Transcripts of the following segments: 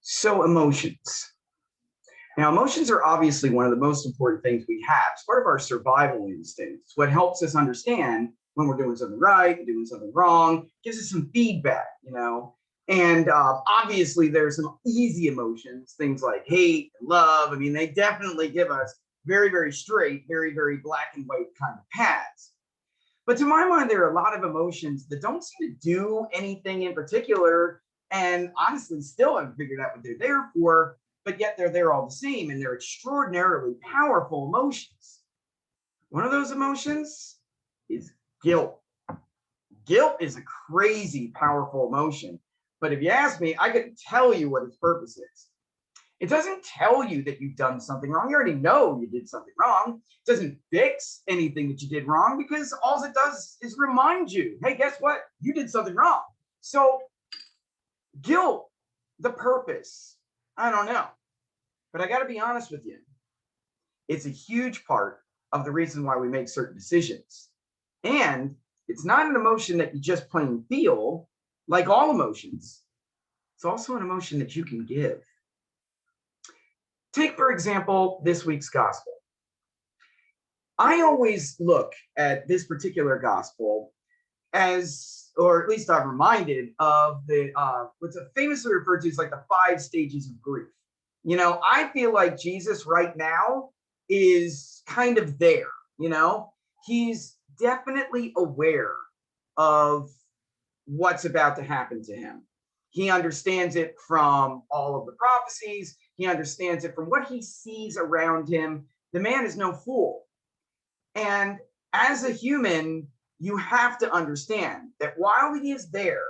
So emotions. Now, emotions are obviously one of the most important things we have. It's part of our survival instinct. It's what helps us understand when we're doing something right and doing something wrong, gives us some feedback. And obviously, there's some easy emotions, things like hate and love. I mean, they definitely give us very, very straight, very, very black and white kind of paths. But to my mind, there are a lot of emotions that don't seem to do anything in particular. And honestly, still haven't figured out what they're there for, but yet they're there all the same. And they're extraordinarily powerful emotions. One of those emotions is guilt. Guilt is a crazy, powerful emotion. But if you ask me, I could tell you what its purpose is. It doesn't tell you that you've done something wrong. You already know you did something wrong. It doesn't fix anything that you did wrong because all it does is remind you, hey, guess what? You did something wrong. So guilt, the purpose, I don't know. But I got to be honest with you. It's a huge part of the reason why we make certain decisions. And it's not an emotion that you just plain feel, like all emotions. It's also an emotion that you can give. Take, for example, this week's gospel. I always look at this particular gospel as, or at least I'm reminded of the what's famously referred to as like the 5 stages of grief. I feel like Jesus right now is kind of there. He's definitely aware of what's about to happen to him. He understands it from all of the prophecies. He understands it from what he sees around him. The man is no fool. And as a human, you have to understand that while he is there,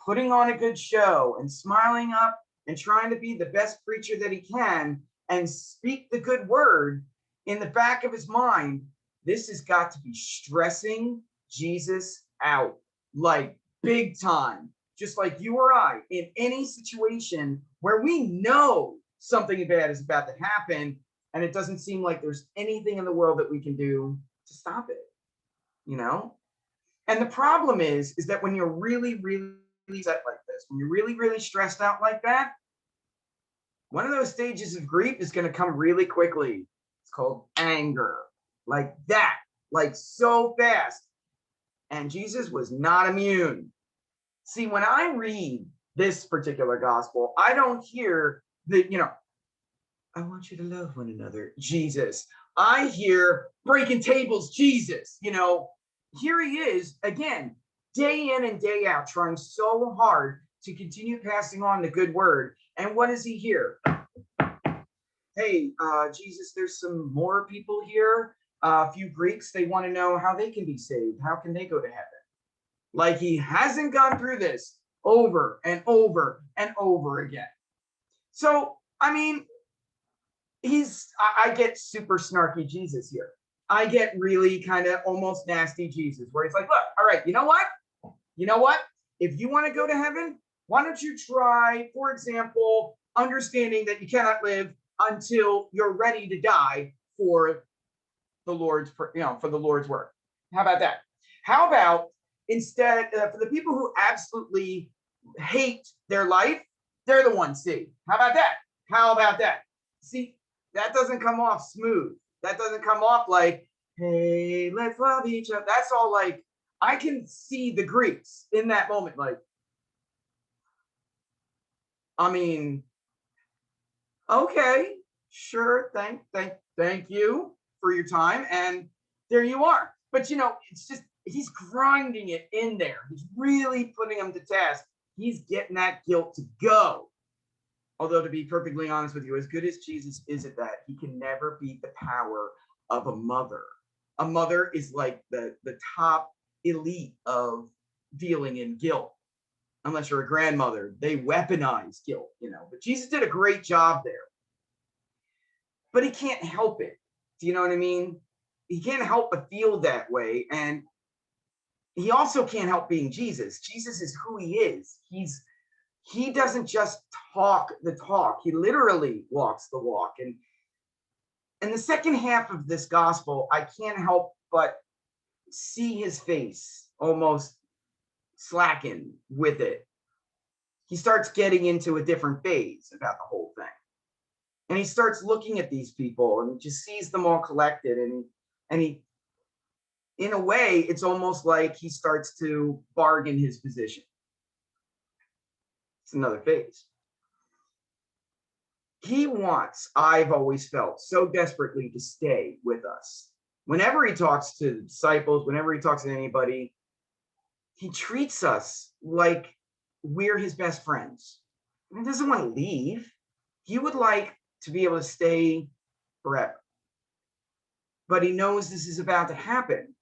putting on a good show and smiling up and trying to be the best preacher that he can and speak the good word, in the back of his mind, this has got to be stressing Jesus out, like big time. Just like you or I, in any situation where we know something bad is about to happen, and it doesn't seem like there's anything in the world that we can do to stop it, And the problem is that when you're really, really upset like this, when you're really, really stressed out like that, one of those stages of grief is going to come really quickly. It's called anger, like that, like so fast. And Jesus was not immune. See, when I read this particular gospel, I don't hear the, I want you to love one another, Jesus. I hear breaking tables, Jesus. Here he is again, day in and day out, trying so hard to continue passing on the good word. And what does he hear? Hey, Jesus, there's some more people here. A few Greeks, they want to know how they can be saved. How can they go to heaven? Like he hasn't gone through this over and over and over again. So, I mean, I get super snarky Jesus here. I get really kind of almost nasty Jesus, where he's like, look, all right, you know what? If you want to go to heaven, why don't you try, for example, understanding that you cannot live until you're ready to die for the Lord's, for the Lord's work. How about that? How about instead, for the people who absolutely hate their life, they're the ones saved. How about that? How about that? See, that doesn't come off smooth. That doesn't come off like, hey, let's love each other. That's all like, I can see the Greeks in that moment. Like, I mean, okay, sure. Thank you for your time. And there you are. But it's just, he's grinding it in there. He's really putting him to task. He's getting that guilt to go. Although, to be perfectly honest with you, as good as Jesus is at that, he can never beat the power of a mother. A mother is like the top elite of dealing in guilt. Unless you're a grandmother, they weaponize guilt, But Jesus did a great job there. But he can't help it. Do you know what I mean? He can't help but feel that way. And he also can't help being Jesus. Jesus is who he is. He doesn't just talk the talk. He literally walks the walk. And in the second half of this gospel, I can't help but see his face almost slacken with it. he starts getting into a different phase about the whole thing. And he starts looking at these people and he just sees them all collected. And he, in a way, it's almost like he starts to bargain his position. It's another phase. He wants, I've always felt, so desperately to stay with us. Whenever he talks to the disciples, whenever he talks to anybody, he treats us like we're his best friends. He doesn't want to leave. He would like to be able to stay forever. But he knows this is about to happen.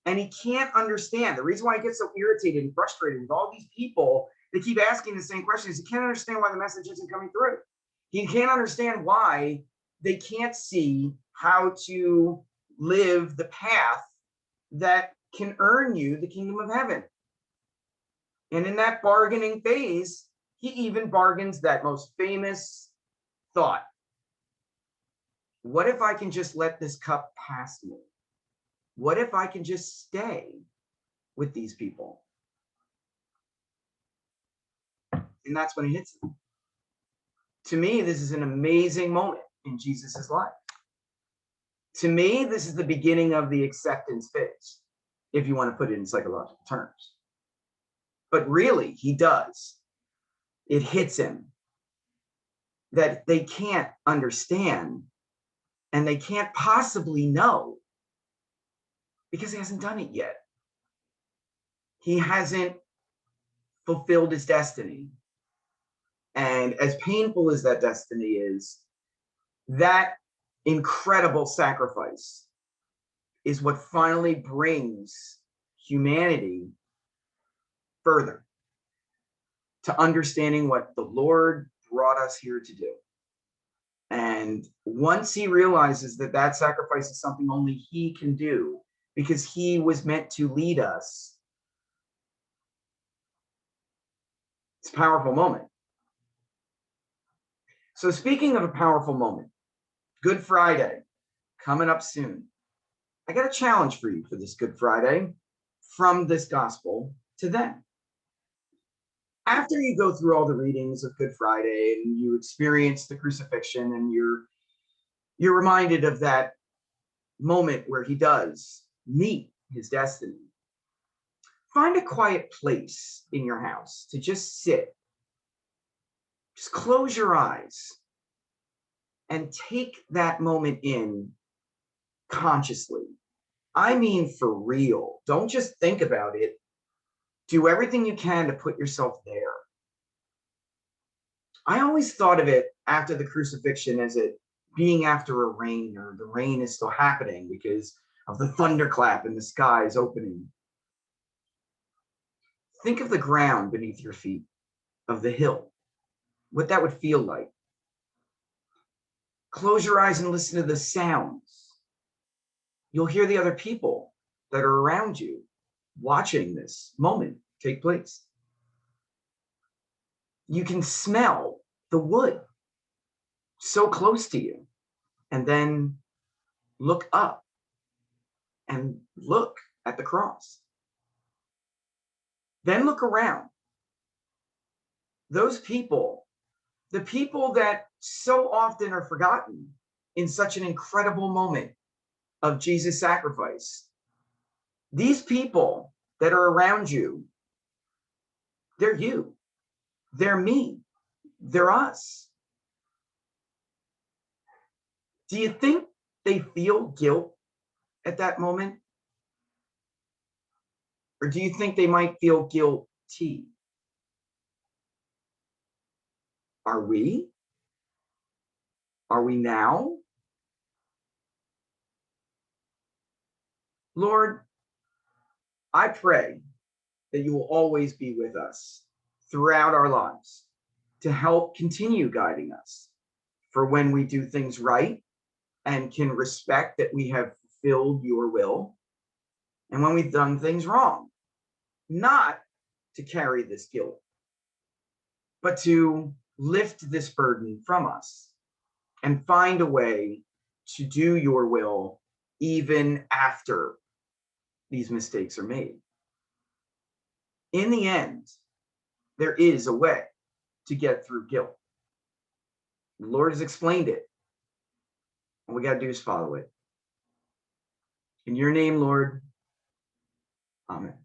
And he can't understand. The reason why he gets so irritated and frustrated with all these people that keep asking the same questions, he can't understand why the message isn't coming through. He can't understand why they can't see how to live the path that can earn you the kingdom of heaven. And in that bargaining phase, he even bargains that most famous thought. What if I can just let this cup pass me? What if I can just stay with these people? And that's when it hits him. To me, this is an amazing moment in Jesus's life. To me, this is the beginning of the acceptance phase, if you want to put it in psychological terms. But really, he does. It hits him that they can't understand and they can't possibly know because he hasn't done it yet. He hasn't fulfilled his destiny. And as painful as that destiny is, that incredible sacrifice is what finally brings humanity further to understanding what the Lord brought us here to do. And once he realizes that that sacrifice is something only he can do because he was meant to lead us, it's a powerful moment. So speaking of a powerful moment, Good Friday, coming up soon. I got a challenge for you for this Good Friday from this gospel to them. After you go through all the readings of Good Friday and you experience the crucifixion and you're reminded of that moment where he does meet his destiny, find a quiet place in your house to just sit. Just close your eyes and take that moment in consciously. I mean, for real. Don't just think about it. Do everything you can to put yourself there. I always thought of it after the crucifixion as it being after a rain, or the rain is still happening because of the thunderclap and the skies opening. Think of the ground beneath your feet, of the hill, what that would feel like. Close your eyes and listen to the sounds. You'll hear the other people that are around you watching this moment take place. You can smell the wood so close to you, and then look up and look at the cross. Then look around. Those people, the people that so often are forgotten in such an incredible moment of Jesus' sacrifice, these people that are around you, they're you, they're me, they're us. Do you think they feel guilt at that moment? Or do you think they might feel guilty? Are we? Are we now? Lord, I pray that you will always be with us throughout our lives to help continue guiding us for when we do things right and can respect that we have fulfilled your will, and when we've done things wrong, not to carry this guilt, but to lift this burden from us and find a way to do your will even after these mistakes are made. In the end, there is a way. to get through guilt. The Lord has explained it. All we got to do is follow it. In your name, Lord, amen.